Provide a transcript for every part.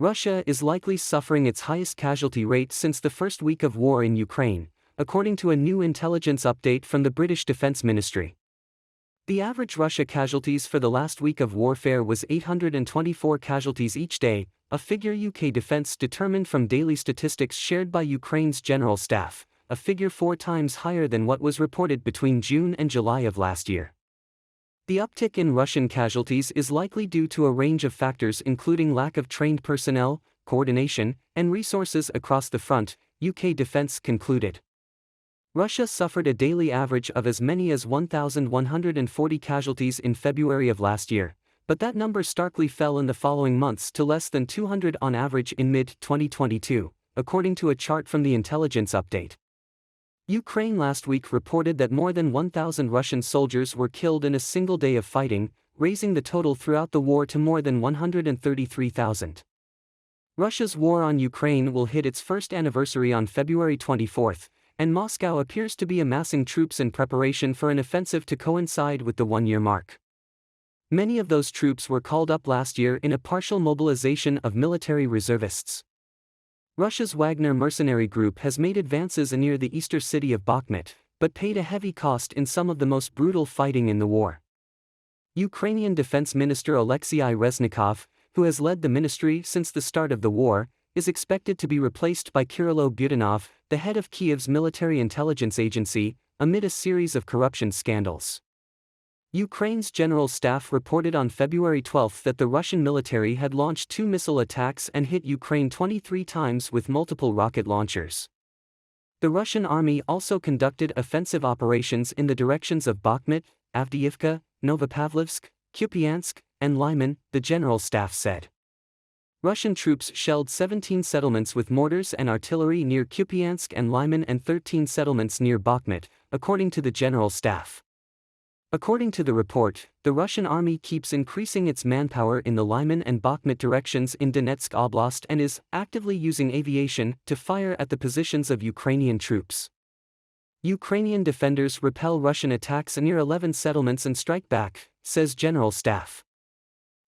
Russia is likely suffering its highest casualty rate since the first week of war in Ukraine, according to a new intelligence update from the British Defence Ministry. The average Russia casualties for the last week of warfare was 824 casualties each day, a figure UK Defence determined from daily statistics shared by Ukraine's General Staff, a figure 4 times higher than what was reported between June and July of last year. The uptick in Russian casualties is likely due to a range of factors including lack of trained personnel, coordination, and resources across the front, UK Defence concluded. Russia suffered a daily average of as many as 1,140 casualties in February of last year, but that number starkly fell in the following months to less than 200 on average in mid-2022, according to a chart from the intelligence update. Ukraine last week reported that more than 1,000 Russian soldiers were killed in a single day of fighting, raising the total throughout the war to more than 133,000. Russia's war on Ukraine will hit its first anniversary on February 24, and Moscow appears to be amassing troops in preparation for an offensive to coincide with the one-year mark. Many of those troops were called up last year in a partial mobilization of military reservists. Russia's Wagner mercenary group has made advances near the eastern city of Bakhmut, but paid a heavy cost in some of the most brutal fighting in the war. Ukrainian Defense Minister Alexei Reznikov, who has led the ministry since the start of the war, is expected to be replaced by Kirilo Budanov, the head of Kiev's military intelligence agency, amid a series of corruption scandals. Ukraine's General Staff reported on February 12 that the Russian military had launched 2 missile attacks and hit Ukraine 23 times with multiple rocket launchers. The Russian army also conducted offensive operations in the directions of Bakhmut, Avdiivka, Novopavlovsk, Kupiansk, and Lyman, the General Staff said. Russian troops shelled 17 settlements with mortars and artillery near Kupiansk and Lyman and 13 settlements near Bakhmut, according to the General Staff. According to the report, the Russian army keeps increasing its manpower in the Lyman and Bakhmut directions in Donetsk Oblast and is actively using aviation to fire at the positions of Ukrainian troops. Ukrainian defenders repel Russian attacks near 11 settlements and strike back, says General Staff.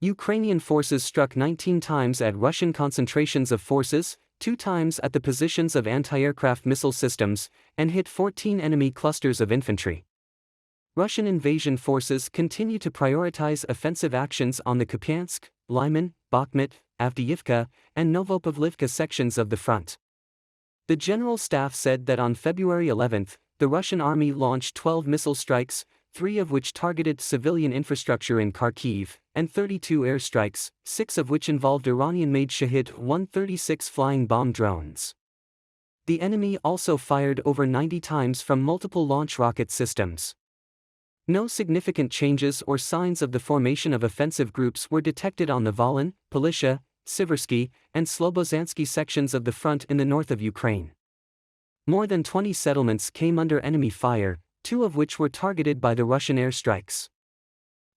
Ukrainian forces struck 19 times at Russian concentrations of forces, 2 times at the positions of anti-aircraft missile systems, and hit 14 enemy clusters of infantry. Russian invasion forces continue to prioritize offensive actions on the Kupiansk, Lyman, Bakhmut, Avdiivka, and Novopavlivka sections of the front. The General Staff said that on February 11, the Russian army launched 12 missile strikes, 3 of which targeted civilian infrastructure in Kharkiv, and 32 airstrikes, 6 of which involved Iranian-made Shahid-136 flying bomb drones. The enemy also fired over 90 times from multiple launch rocket systems. No significant changes or signs of the formation of offensive groups were detected on the Volyn, Polishcha, Siversky, and Slobozansky sections of the front in the north of Ukraine. More than 20 settlements came under enemy fire, 2 of which were targeted by the Russian airstrikes.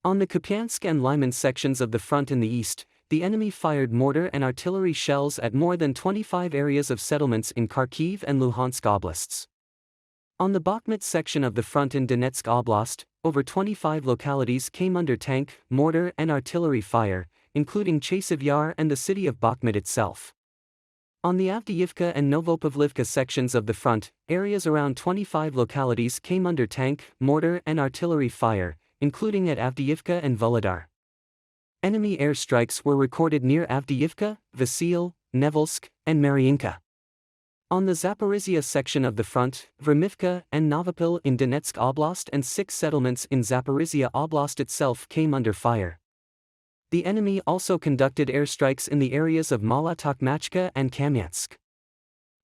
On the Kupiansk and Lyman sections of the front in the east, the enemy fired mortar and artillery shells at more than 25 areas of settlements in Kharkiv and Luhansk oblasts. On the Bakhmut section of the front in Donetsk Oblast, over 25 localities came under tank, mortar, and artillery fire, including Chasiv Yar and the city of Bakhmut itself. On the Avdiivka and Novopavlivka sections of the front, areas around 25 localities came under tank, mortar, and artillery fire, including at Avdiivka and Volodar. Enemy airstrikes were recorded near Avdiivka, Vasil, Nevelsk, and Mariinka. On the Zaporizhia section of the front, Vermivka and Novopil in Donetsk Oblast and 6 settlements in Zaporizhia Oblast itself came under fire. The enemy also conducted airstrikes in the areas of Mala Tokmachka and Kamyansk.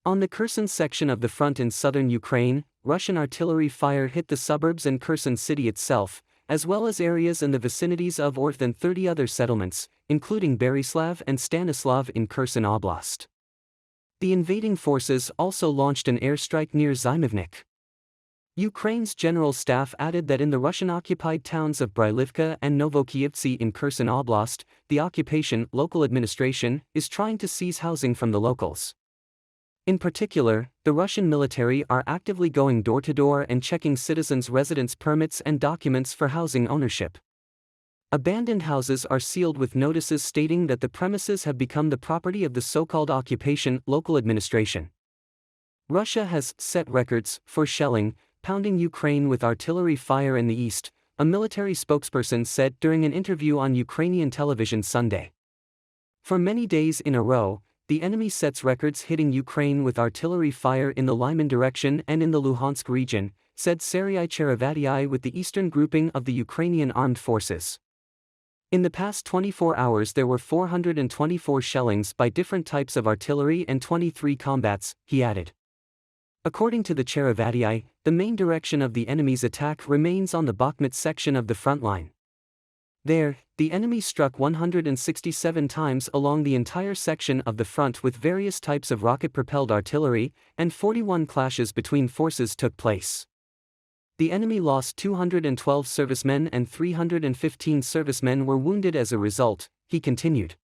On the Kherson section of the front in southern Ukraine, Russian artillery fire hit the suburbs and Kherson city itself, as well as areas in the vicinities of more than 30 other settlements, including Berislav and Stanislav in Kherson Oblast. The invading forces also launched an airstrike near Zymovnik. Ukraine's General Staff added that in the Russian-occupied towns of Brylivka and Novokievtsi in Kherson Oblast, the occupation local administration is trying to seize housing from the locals. In particular, the Russian military are actively going door-to-door and checking citizens' residence permits and documents for housing ownership. Abandoned houses are sealed with notices stating that the premises have become the property of the so-called occupation local administration. Russia has set records for shelling, pounding Ukraine with artillery fire in the east, a military spokesperson said during an interview on Ukrainian television Sunday. For many days in a row, the enemy sets records hitting Ukraine with artillery fire in the Lyman direction and in the Luhansk region, said Serhiy Cherevatiy with the eastern grouping of the Ukrainian armed forces. In the past 24 hours there were 424 shellings by different types of artillery and 23 combats, he added. According to the Cherevatiy, the main direction of the enemy's attack remains on the Bakhmut section of the front line. There, the enemy struck 167 times along the entire section of the front with various types of rocket-propelled artillery, and 41 clashes between forces took place. The enemy lost 212 servicemen and 315 servicemen were wounded as a result, he continued.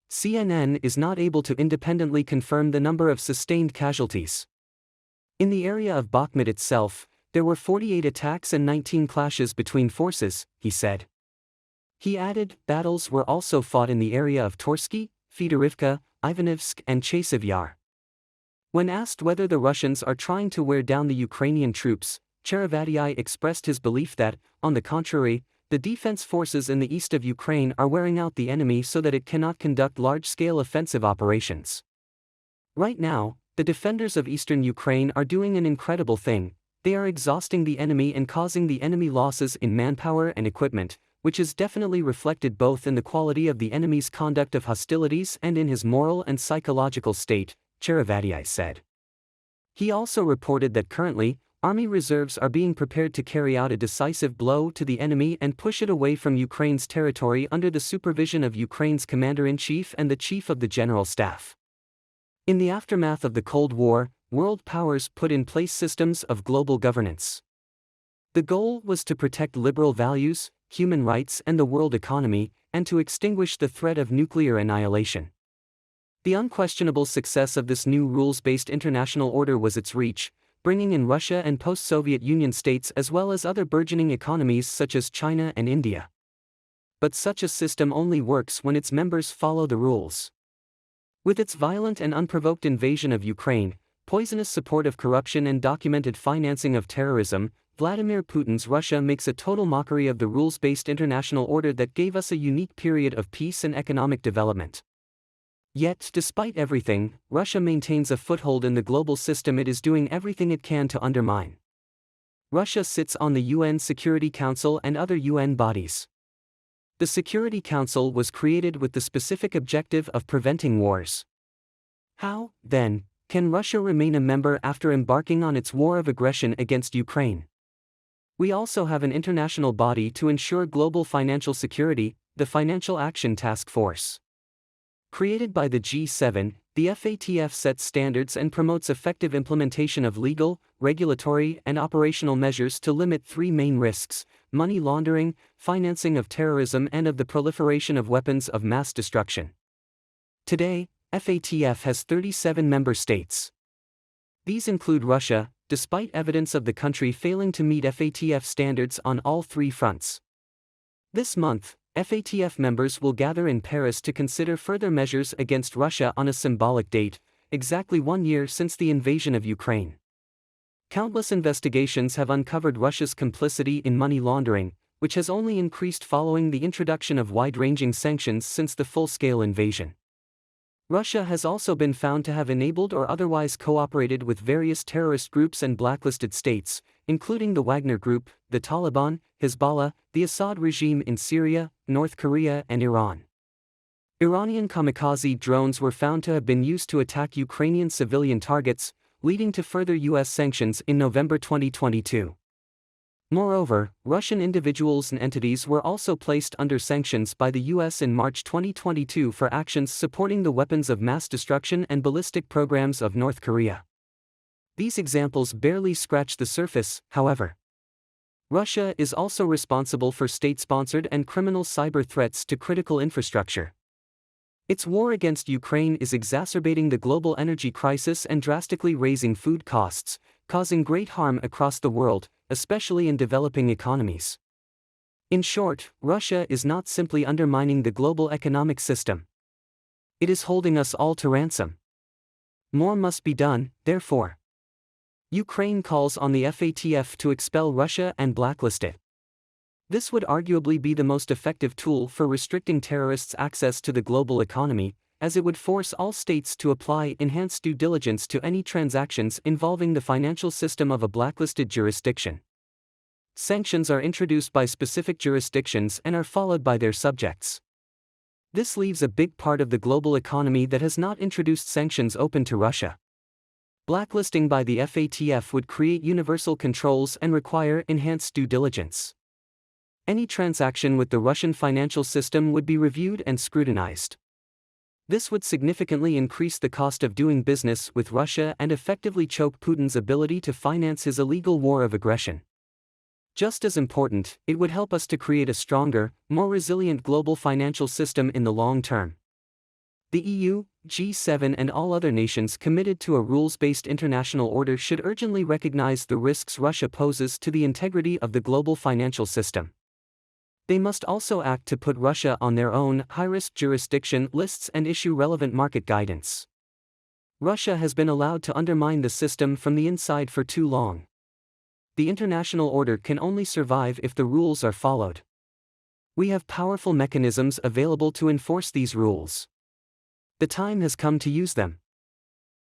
CNN is not able to independently confirm the number of sustained casualties. In the area of Bakhmut itself, there were 48 attacks and 19 clashes between forces, he said. He added, battles were also fought in the area of Torsky, Fedorivka, Ivanivsk and Chasiv Yar. When asked whether the Russians are trying to wear down the Ukrainian troops, Cherevatiy expressed his belief that, on the contrary, the defense forces in the east of Ukraine are wearing out the enemy so that it cannot conduct large-scale offensive operations. Right now, the defenders of eastern Ukraine are doing an incredible thing. They are exhausting the enemy and causing the enemy losses in manpower and equipment, which is definitely reflected both in the quality of the enemy's conduct of hostilities and in his moral and psychological state, Cherevatiy said. He also reported that currently, army reserves are being prepared to carry out a decisive blow to the enemy and push it away from Ukraine's territory under the supervision of Ukraine's commander-in-chief and the chief of the general staff. In the aftermath of the Cold War, world powers put in place systems of global governance. The goal was to protect liberal values, human rights and the world economy, and to extinguish the threat of nuclear annihilation. The unquestionable success of this new rules-based international order was its reach, bringing in Russia and post-Soviet Union states as well as other burgeoning economies such as China and India. But such a system only works when its members follow the rules. With its violent and unprovoked invasion of Ukraine, poisonous support of corruption and documented financing of terrorism, Vladimir Putin's Russia makes a total mockery of the rules-based international order that gave us a unique period of peace and economic development. Yet, despite everything, Russia maintains a foothold in the global system it is doing everything it can to undermine. Russia sits on the UN Security Council and other UN bodies. The Security Council was created with the specific objective of preventing wars. How, then, can Russia remain a member after embarking on its war of aggression against Ukraine? We also have an international body to ensure global financial security, the Financial Action Task Force. Created by the G7, the FATF sets standards and promotes effective implementation of legal, regulatory, and operational measures to limit three main risks: money laundering, financing of terrorism, and of the proliferation of weapons of mass destruction. Today, FATF has 37 member states. These include Russia, despite evidence of the country failing to meet FATF standards on all three fronts. This month, FATF members will gather in Paris to consider further measures against Russia on a symbolic date, exactly 1 year since the invasion of Ukraine. Countless investigations have uncovered Russia's complicity in money laundering, which has only increased following the introduction of wide-ranging sanctions since the full-scale invasion. Russia has also been found to have enabled or otherwise cooperated with various terrorist groups and blacklisted states, including the Wagner Group, the Taliban, Hezbollah, the Assad regime in Syria, North Korea and Iran. Iranian kamikaze drones were found to have been used to attack Ukrainian civilian targets, leading to further U.S. sanctions in November 2022. Moreover, Russian individuals and entities were also placed under sanctions by the U.S. in March 2022 for actions supporting the weapons of mass destruction and ballistic programs of North Korea. These examples barely scratch the surface, however. Russia is also responsible for state-sponsored and criminal cyber threats to critical infrastructure. Its war against Ukraine is exacerbating the global energy crisis and drastically raising food costs, causing great harm across the world, especially in developing economies. In short, Russia is not simply undermining the global economic system. It is holding us all to ransom. More must be done, therefore. Ukraine calls on the FATF to expel Russia and blacklist it. This would arguably be the most effective tool for restricting terrorists' access to the global economy, as it would force all states to apply enhanced due diligence to any transactions involving the financial system of a blacklisted jurisdiction. Sanctions are introduced by specific jurisdictions and are followed by their subjects. This leaves a big part of the global economy that has not introduced sanctions open to Russia. Blacklisting by the FATF would create universal controls and require enhanced due diligence. Any transaction with the Russian financial system would be reviewed and scrutinized. This would significantly increase the cost of doing business with Russia and effectively choke Putin's ability to finance his illegal war of aggression. Just as important, it would help us to create a stronger, more resilient global financial system in the long term. The EU, G7 and all other nations committed to a rules-based international order should urgently recognize the risks Russia poses to the integrity of the global financial system. They must also act to put Russia on their own high-risk jurisdiction lists and issue relevant market guidance. Russia has been allowed to undermine the system from the inside for too long. The international order can only survive if the rules are followed. We have powerful mechanisms available to enforce these rules. The time has come to use them.